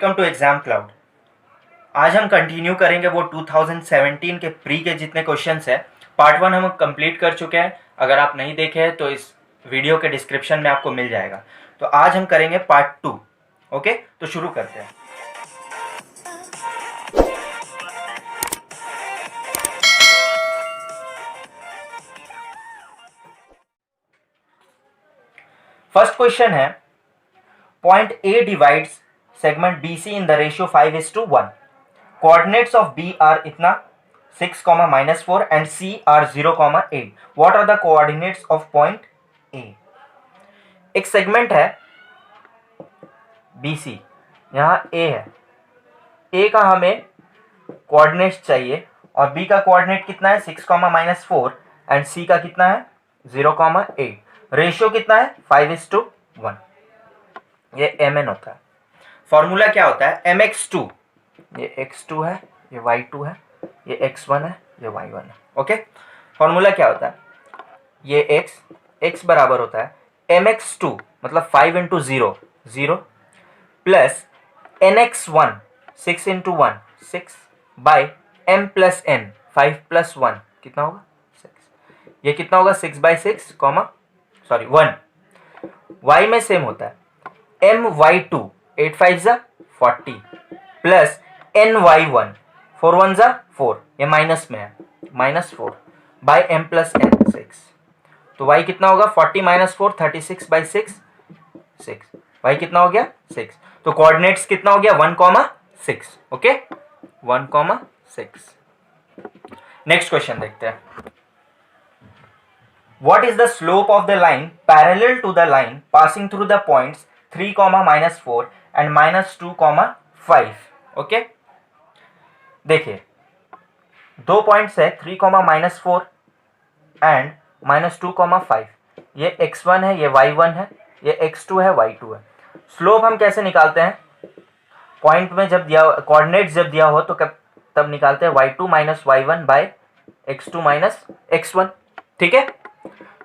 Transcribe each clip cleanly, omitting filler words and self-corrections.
Welcome to exam cloud. आज हम continue करेंगे वो 2017 के प्री के जितने क्वेश्चंस है। पार्ट 1 हम कंप्लीट कर चुके हैं। अगर आप नहीं देखे हैं तो इस वीडियो के डिस्क्रिप्शन में आपको मिल जाएगा। तो आज हम करेंगे पार्ट 2। ओके, तो शुरू करते हैं। फर्स्ट क्वेश्चन है, point A divides segment BC in the ratio 5:1. Coordinates of B are इतना 6, -4 and C are 0, 8. What are the coordinates of point A? एक सेगमेंट है BC, यहाँ A है। A का हमें कोऑर्डिनेट्स चाहिए और B का कोऑर्डिनेट कितना है 6, -4 एंड C का कितना है 0, 8। रेशियो कितना है 5:1। ये mn होता है। फॉर्मूला क्या होता है mx2, ये x2 है, ये y2 है, ये x1 है, ये y1 है। ओके, फॉर्मूला क्या होता है, ये x बराबर होता है mx2 मतलब 5 into 0 0 plus nx1 6 into 1 6 by m plus n 5 plus 1 कितना होगा 6। ये कितना होगा 6/6 सॉरी 1। y में सेम होता है my2 8 5 40 प्लस ny1 4 1 4, ये माइनस में है -4 बाई m प्लस n 6। तो y कितना होगा 40 - 4 36/6 6। y कितना हो गया 6। तो कोऑर्डिनेट्स कितना हो गया 1, 6। ओके, 1, 6। नेक्स्ट क्वेश्चन देखते हैं। What is the slope of the line parallel to the line passing through the points 3, -4 and -2, 5? Okay, देखिए दो पॉइंट्स है 3, -4 एंड -2, 5। ये x1 है, ये y1 है, ये x2 है, y2 है। स्लोप हम कैसे निकालते हैं, पॉइंट में जब दिया कोऑर्डिनेट्स जब दिया हो तो तब निकालते हैं y2 - y1 bye x2 - x1। ठीक है,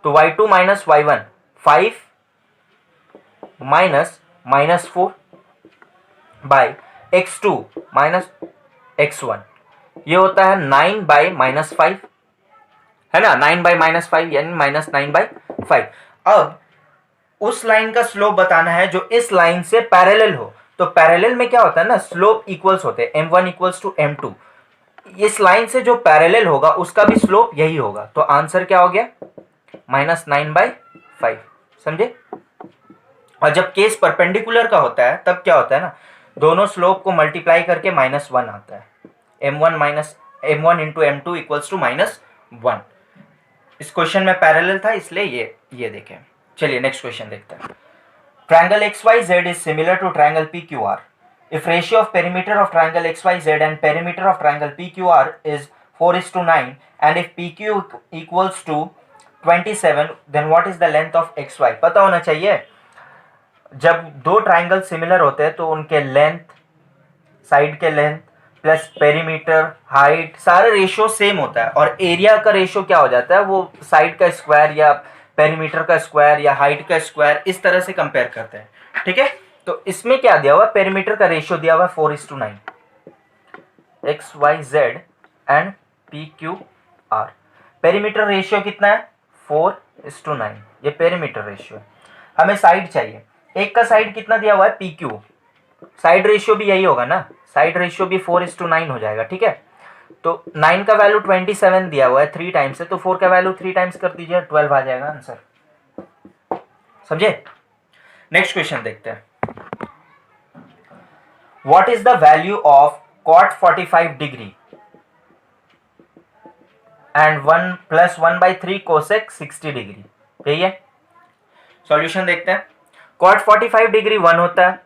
तो y2 - y1 5 -4 bye x2 - x1, ये होता है 9/-5, है ना। 9/-5 यानी -9/5। अब उस लाइन का स्लोप बताना है जो इस लाइन से पैरेलल हो। तो पैरेलल में क्या होता है ना, स्लोप इक्वल्स होते हैं, m1 = m2। इस लाइन से जो पैरेलल होगा उसका भी स्लोप यही होगा। तो आंसर क्या हो गया -9/5। समझे। और जब केस परपेंडिकुलर का होता है तब क्या होता है ना, दोनों स्लोप को मल्टीप्लाई करके -1 आता है। m1 into m2 = -1। इस क्वेश्चन में पैरेलल था इसलिए ये देखें। चलिए नेक्स्ट क्वेश्चन देखते हैं। Triangle XYZ is similar to triangle PQR if ratio of perimeter of triangle XYZ and perimeter of triangle PQR is 4:9 and if PQ equals to 27 then what is the length of XY? पता होना चाहिए, जब दो triangle similar होते हैं तो उनके length, side के लेंथ प्लस पेरीमीटर, हाइट, सारे रेशियो सेम होता है। और एरिया का रेशियो क्या हो जाता है, वो साइड का स्क्वायर या पेरीमीटर का स्क्वायर या हाइट का स्क्वायर, इस तरह से कंपेयर करते हैं। ठीक है, तो इसमें क्या दिया हुआ, पेरीमीटर का रेशियो दिया हुआ 4:9 XYZ and PQR। Perimeter ratio कितना है 4:9, ये पेरीमीटर रेशियो है। हमें साइड चाहिए, एक का साइड कितना दिया हुआ है PQ, साइड रेशियो भी यही होगा ना, साइड रेशियो भी 4:9 हो जाएगा। ठीक है, तो 9 का वैल्यू 27 दिया हुआ है, 3 टाइम्स है, तो 4 का वैल्यू 3 टाइम्स कर दीजिए, 12 आ जाएगा आंसर। समझे। नेक्स्ट क्वेश्चन देखते हैं। What is the value of cot 45 degree and 1 + 1/3 cosec 60 degree? यही है। सॉल्यूशन देखते हैं। cot 45 डिग्री 1 होता है,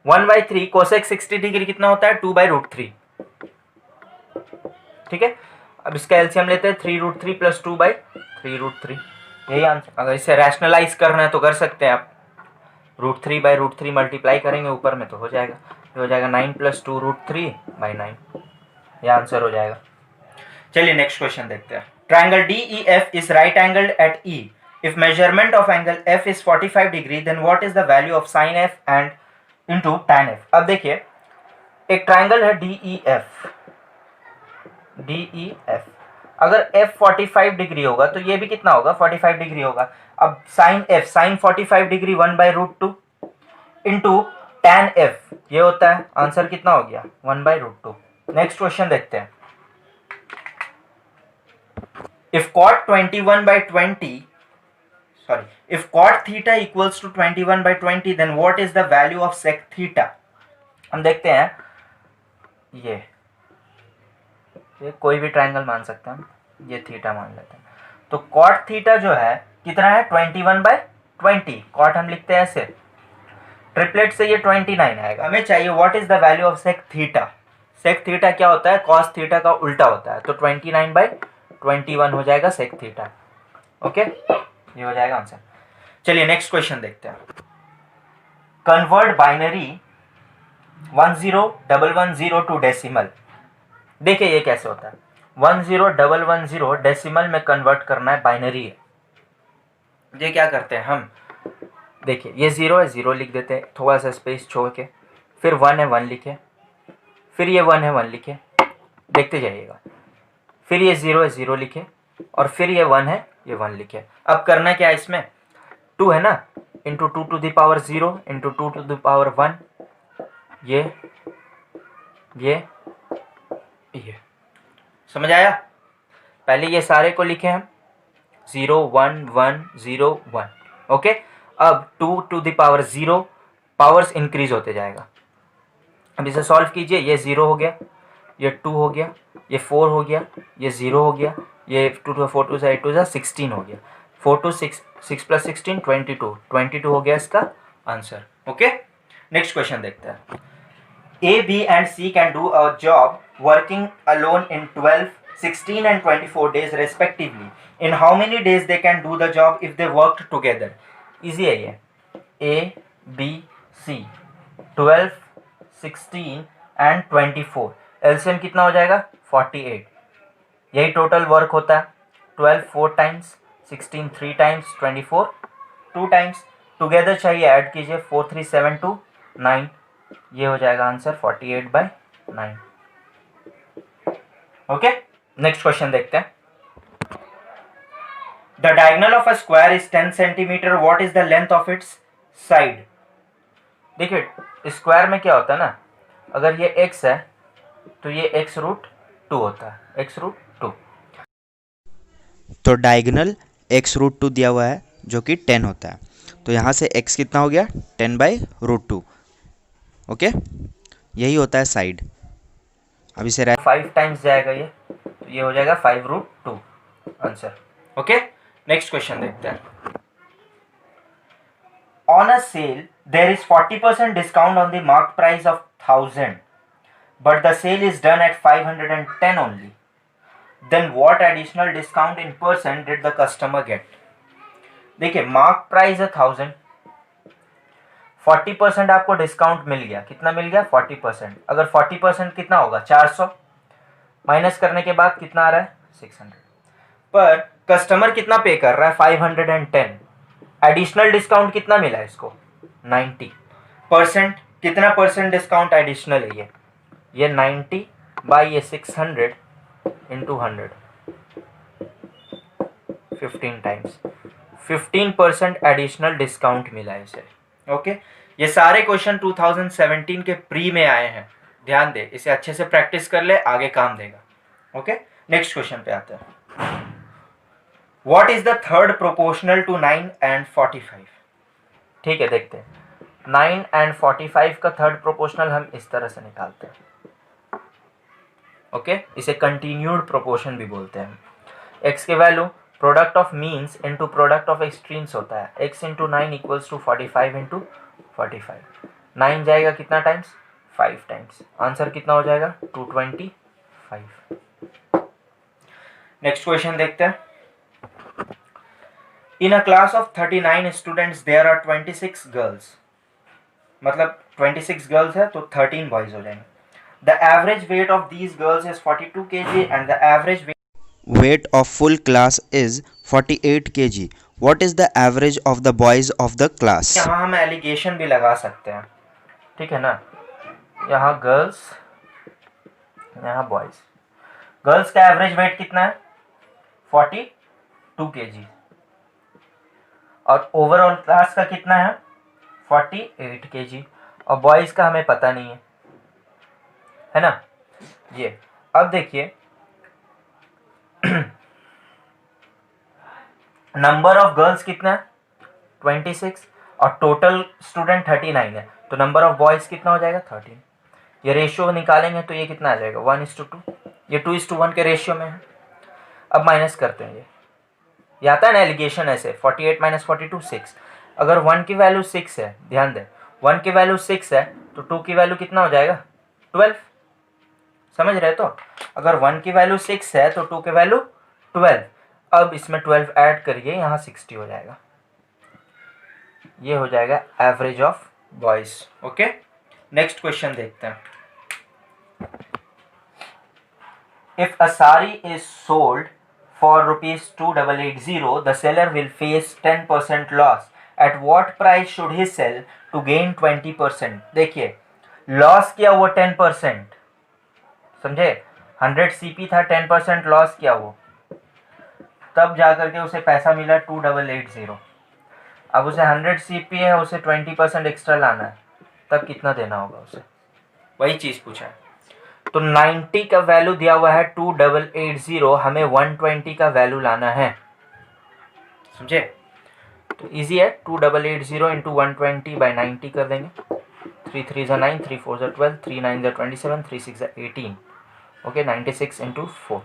1/3 cosec 60 डिग्री कितना होता है 2/√3। ठीक है, अब इसका एलसीएम लेते हैं 3√3 + 2/3√3, यही आंसर। अगर इसे रैशनलाइज करना है तो कर सकते हैं आप, √3/√3 मल्टीप्लाई करेंगे ऊपर में तो हो जाएगा, हो जाएगा 9 + 2√3/9, ये आंसर हो जाएगा। चलिए नेक्स्ट क्वेश्चन देखते हैं। Triangle DEF is right angled at E if measurement of angle F is 45 degree then what is the value of sin F and into tan F? अब देखिए एक ट्राइंगल है डी ई एफ, अगर f 45 degree होगा तो ये भी कितना होगा 45 डिग्री होगा। अब sine f sine 45 degree 1/√2 into tan f ये होता है, आंसर कितना हो गया 1/√2। नेक्स्ट क्वेश्चन देखते हैं। If cot 21/20 sorry if cot theta equals to 21/20 then what is the value of sec theta। हम देखते हैं, ये कोई भी ट्राइंगल मान सकते हैं, ये थीटा मान लेते हैं। तो cot थीटा जो है कितना है 21/20, cot हम लिखते हैं ऐसे, ट्रिपलेट से ये 29 आएगा। हमें चाहिए what is the value of sec theta. sec theta क्या होता है, cos थीटा का उल्टा होता है, तो 29/21 हो जाएगा sec थीटा। ओके, ये हो जाएगा आंसर। चलिए नेक्स्ट क्वेश्चन देखते हैं। Convert binary 10110 to decimal. देखिए ये कैसे होता है, 10110 डेसिमल में कन्वर्ट करना है, बाइनरी है। ये क्या करते हैं हम, देखिए ये 0 है, 0 लिख देते हैं, थोड़ा सा स्पेस छोड़ के, फिर 1 है 1 लिखे, फिर ये 1 है 1 लिखे, देखते जाइएगा, फिर ये 0 है 0 लिखे, और फिर ये 1 है ये 1 लिखे। अब करना क्या है इसमें, 2 है ना, into 2 to the power 0 into 2 to the power 1, ये समझ आया। पहले ये सारे को लिखे हम 0 1 1 0 1। ओके, अब 2 to the power 0, powers increase होते जाएगा। अब इसे सॉल्व कीजिए, ये 0 हो गया, ये 2 हो गया, ये 4 हो गया, ये 0 हो गया, ये 2 to 4 to 8 to 16 हो गया, 4 to 6 6 plus 16 22 हो गया इसका आंसर। ओके, नेक्स्ट क्वेश्चन देखते हैं। A, B and C can do a job working alone in 12, 16 and 24 days respectively. In how many days they can do the job if they worked together? Easy है ये, A, B, C, 12, 16 and 24, LCM कितना हो जाएगा 48। यही total work होता है, 12 4 times, 16 3 times, 24 2 times, together चाहिए, add कीजिए, 4 3 7 2 9, ये हो जाएगा आंसर 48/9। ओके, नेक्स्ट क्वेश्चन देखते हैं। The diagonal of a square is 10 centimetre, what is the length of its side. देखिए स्क्वायर में क्या होता है ना, अगर ये x है तो ये x√2 होता है, x√2। तो डायगोनल x√2 दिया हुआ है जो कि 10 होता है, तो यहाँ से x कितना हो गया 10/√2। ओके, यही होता है साइड। अब इसे 5 टाइम्स जाएगा ये, तो ये हो जाएगा 5√2 आंसर। ओके, नेक्स्ट क्वेश्चन देखते हैं। On a sale there is 40% discount on the mark price of 1000 but the sale is done at 510 only, then what additional discount in percent did the customer get. देखिए mark price है 1000, 40% आपको discount मिल गया, कितना मिल गया 40%। अगर 40% कितना होगा 400, minus करने के बाद कितना आ रहा है 600, पर कस्टमर कितना पे कर रहा है 510, एडिशनल डिस्काउंट कितना मिला है इसको 90%। कितना परसेंट डिस्काउंट एडिशनल है ये 90 बाई ये 600 इंटू 100, 15 टाइम्स, 15% एडिशनल डिस्काउंट मिला है इसे। ओके, ये सारे क्वेश्चन 2017 के प्री में आए हैं, ध्यान दे, इसे अच्छे से प्रैक्टिस कर ले, आगे काम देगा। ओके, नेक्स्ट क्वेश्चन पे आते हैं। What is the third proportional to 9 and 45। ठीक है, देखते हैं 9 and 45 का थर्ड प्रोपोर्शनल हम इस तरह से निकालते हैं। ओके, इसे कंटिन्यूड प्रोपोर्शन भी बोलते हैं। x के value product of means into product of extremes होता है, x into 9 equals to 45 into 45। 9 जाएगा कितना टाइम्स 5 टाइम्स, आंसर कितना हो जाएगा 225। नेक्स्ट क्वेश्चन देखते हैं। In a class of 39 students there are 26 girls, मतलब 26 गर्ल्स है तो 13 बॉयज हो जाएंगे। The average weight of these girls is 42 kg and the average weight of full class is 48 kg. What is the average of the boys of the class? यहाँ हम allegation भी लगा सकते हैं, ठीक है ना। यहाँ गर्ल्स, यहाँ बॉयज। गर्ल्स का एवरेज वेट कितना है? 42 kg। और ओवरऑल क्लास का कितना है? 48 kg। और बॉयज का हमें पता नहीं है ना। ये अब देखिए नंबर ऑफ गर्ल्स कितना है? 26 और टोटल स्टूडेंट 39 है, तो नंबर ऑफ बॉयज कितना हो जाएगा? 13। ये रेशियो निकालेंगे तो ये कितना आ जाएगा? 1:2। ये 2:1 के रेशियो में है। अब माइनस करते हैं, ये आता है ना एलिगेशन ऐसे, 48 - 42 6। अगर 1 की वैल्यू 6 है, ध्यान दें 1 की वैल्यू 6 है तो 2 की वैल्यू कितना हो जाएगा? 12। समझ रहे तो? अगर 1 की वैल्यू 6 है तो 2 की वैल्यू 12। अब इसमें 12 ऐड करिए, यहाँ 60 हो जाएगा। ये हो जाएगा average of boys. Okay, next question देखते हैं। If a sari is sold for ₹2880, the seller will face 10% loss. At what price should he sell to gain 20%? देखिए लॉस किया वो 10%, समझे? 100 CP था, 10% लॉस किया वो, तब जाकर के उसे पैसा मिला 2880। अब उसे 100 CP है, उसे 20% एक्स्ट्रा लाना है, तब कितना देना होगा उसे? वही चीज पूछा है। तो 90 का वैल्यू दिया हुआ है 2880, हमें 120 का वैल्यू लाना है, समझे? तो इजी है, 2880 इंटू 120 बाई 90 कर देंगे। 3 3 ज़ा 9, 3 4 ज़ा 12, 3 9 ज़ा 27, 3 6 ज़ा 18। ओके, 96 इंटू 4,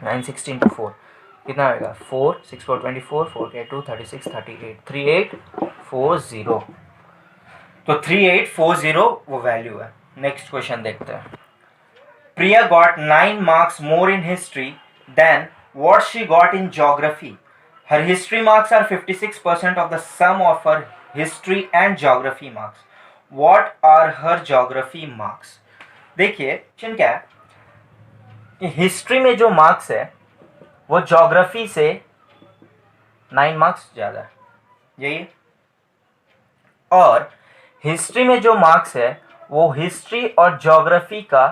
960 इंटू 4 कितना आएगा? 4 6 4 24, 4 के 2 36 38, 3840। तो 3840 वो वैल्यू है। नेक्स्ट क्वेश्चन देखते हैं। Priya got 9 marks more in history than what she got in geography. Her history marks are 56% of the sum of her history and geography marks. What are her geography marks? देखिए question क्या है कि history में जो marks है वो geography से 9 marks ज़्यादा है, यही है। और हिस्ट्री में जो मार्क्स है वो हिस्ट्री और ज्योग्राफी का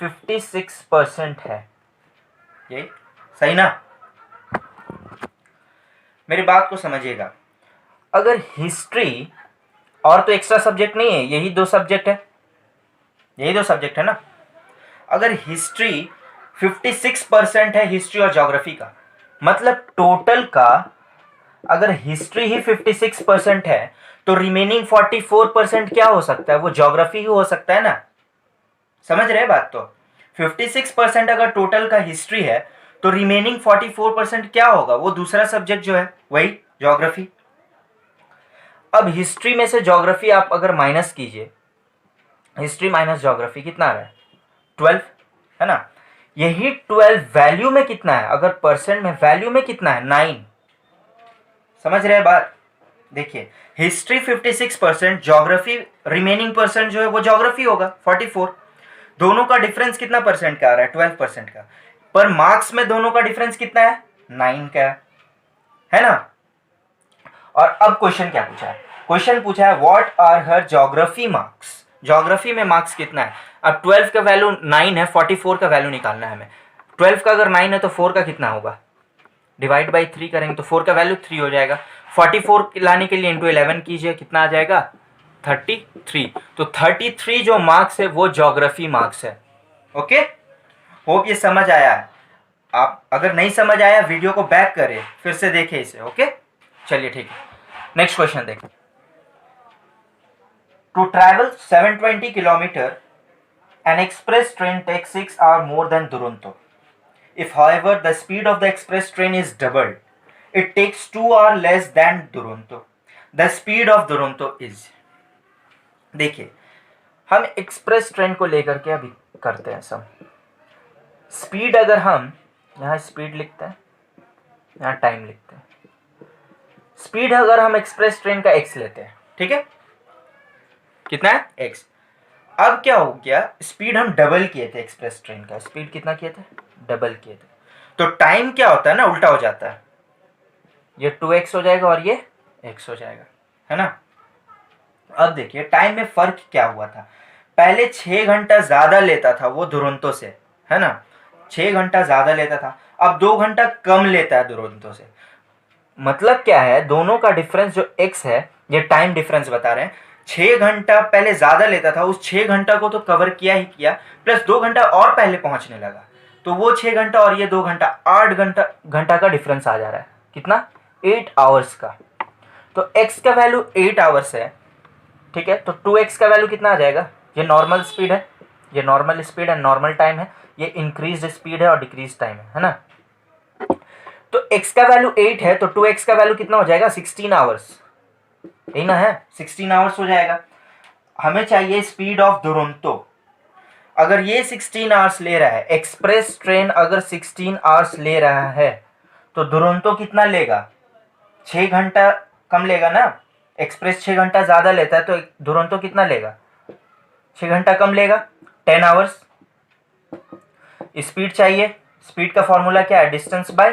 56% है, यही सही ना? मेरी बात को समझिएगा। अगर हिस्ट्री और तो एक्स्ट्रा सब्जेक्ट नहीं है, यही दो सब्जेक्ट है, यही दो सब्जेक्ट है ना। अगर हिस्ट्री 56% है, हिस्ट्री और ज्योग्राफी का, मतलब टोटल का अगर हिस्ट्री ही 56% है तो रिमेनिंग 44% क्या हो सकता है? वो ज्योग्राफी ही हो सकता है ना। समझ रहे बात? तो 56% अगर टोटल का हिस्ट्री है तो रिमेनिंग 44% क्या होगा? वो दूसरा सब्जेक्ट जो है वही ज्योग्राफी। अब हिस्ट्री में से ज्योग्राफी आप अगर माइनस कीजिए, हिस्ट्री माइनस ज्योग्राफी कितना आ रहा है? 12, है ना। यही 12 वैल्यू में कितना है? अगर परसेंट में वैल्यू में कितना है? 9। समझ रहे बात? देखिए हिस्ट्री 56%, ज्योग्राफी रिमेनिंग परसेंट जो है वो ज्योग्राफी होगा 44। दोनों का डिफरेंस कितना परसेंट का आ रहा है? 12% का। पर मार्क्स में दोनों का डिफरेंस कितना है? 9 का है ना। और अब क्वेश्चन क्या पूछा है? क्वेश्चन पूछा है what are her geography marks. Geography में मार्क्स कितना है? अब 12 का वैल्यू 9 है, 44 का वैल्यू निकालना है हमें। 12 का अगर 9 है तो 4 का कितना होगा? डिवाइड बाई 3 करेंगे तो 4 का वैल्यू 3 हो जाएगा। 44 लाने के लिए इंटू 11 कीजिए, कितना आ जाएगा? 33। तो 33 जो मार्क्स है वो ज्योग्राफी मार्क्स है। ओके, होप ये समझ आया है। आप अगर नहीं समझ आया वीडियो को बैक करें, फिर से देखें इसे। ओके, चलिए ठीक है, नेक्स्ट क्वेश्चन देखें। To travel 720 kilometre an express train takes 6 hours more than Duronto. If however the speed of the express train is doubled, it takes 2 hours less than Duronto. The speed of Duronto is। देखिए हम express train को लेकर के अभी करते हैं सब। Speed अगर हम यहाँ स्पीड लिखते हैं, यहाँ टाइम लिखते हैं। स्पीड अगर हम एक्सप्रेस ट्रेन का x लेते हैं, ठीक है, कितना है? x। अब क्या हो गया? स्पीड हम डबल किए थे, एक्सप्रेस ट्रेन का स्पीड कितना किए थे? डबल किए थे। तो टाइम क्या होता है ना, उल्टा हो जाता है। ये 2x हो जाएगा और ये x हो जाएगा, है ना। अब देखिए टाइम में फर्क क्या हुआ था? पहले 6 घंटा ज़्यादा लेता था वो दुरंतो से, है ना, 6 घंटा ज़्यादा लेता था, अब 2 घंटा कम लेता है दुरंतो से। मतलब क्या है, दोनों का डिफरेंस जो x है, ये टाइम डिफरेंस बता रहे हैं। 6 घंटा पहले ज़्यादा लेता था, उस 6 घंटा को तो कवर किया ही किया, प्लस 2 घंटा और पहले पहुंचने लगा, तो वो 6 घंटा और ये 2 घंटा, 8 घंटा का डिफरेंस आ जा रहा है। कितना? 8 आवर्स का। तो x का वैल्यू 8 आवर्स है, ठीक है, तो 2x का वैल्यू कितना आ जाएगा? ये नॉर्मल स्पीड है, ये नॉर्मल स्पीड है, नॉर्मल टाइम है, ये इंक्रीज स्पीड है और डिक्रीज टाइम है ना। तो x का वैल्यू 8 है, तो 2x का वैल्यू कितना हो जाएगा? 16 आवर्स, यही ना है, 16 आवर्स हो जाएगा। हमें चाहिए स्पीड ऑफ दुरंतो। अगर ये 16 आवर्स ले रहा है, एक्सप्रेस ट्रेन अगर 16 आवर्स ले रहा है, तो दुरंतो कितना लेगा? 6 घंटा कम लेगा ना। एक्सप्रेस 6 घंटा ज़्यादा लेता है, तो दुरंतो कितना लेगा? 6 घंटा कम लेगा, 10 आवर्स। स्पीड चाहिए, स्पीड का फॉर्मूला क्या है? Distance by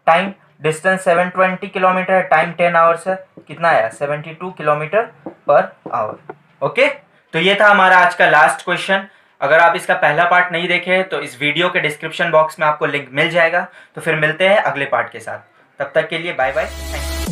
time. Distance 720 kilometre है, टाइम 10 आवर्स है, कितना आया? 72 किलोमीटर पर आवर। ओके, तो ये था हमारा आज का लास्ट क्वेश्चन। अगर आप इसका पहला पार्ट नहीं देखे तो इस वीडियो के डिस्क्रिप्शन बॉक्स में आपको लिंक मिल जाएगा। तो फिर मिलते हैं अगले पार्ट के साथ, तब तक के लिए बाय बाय, थैंक यू।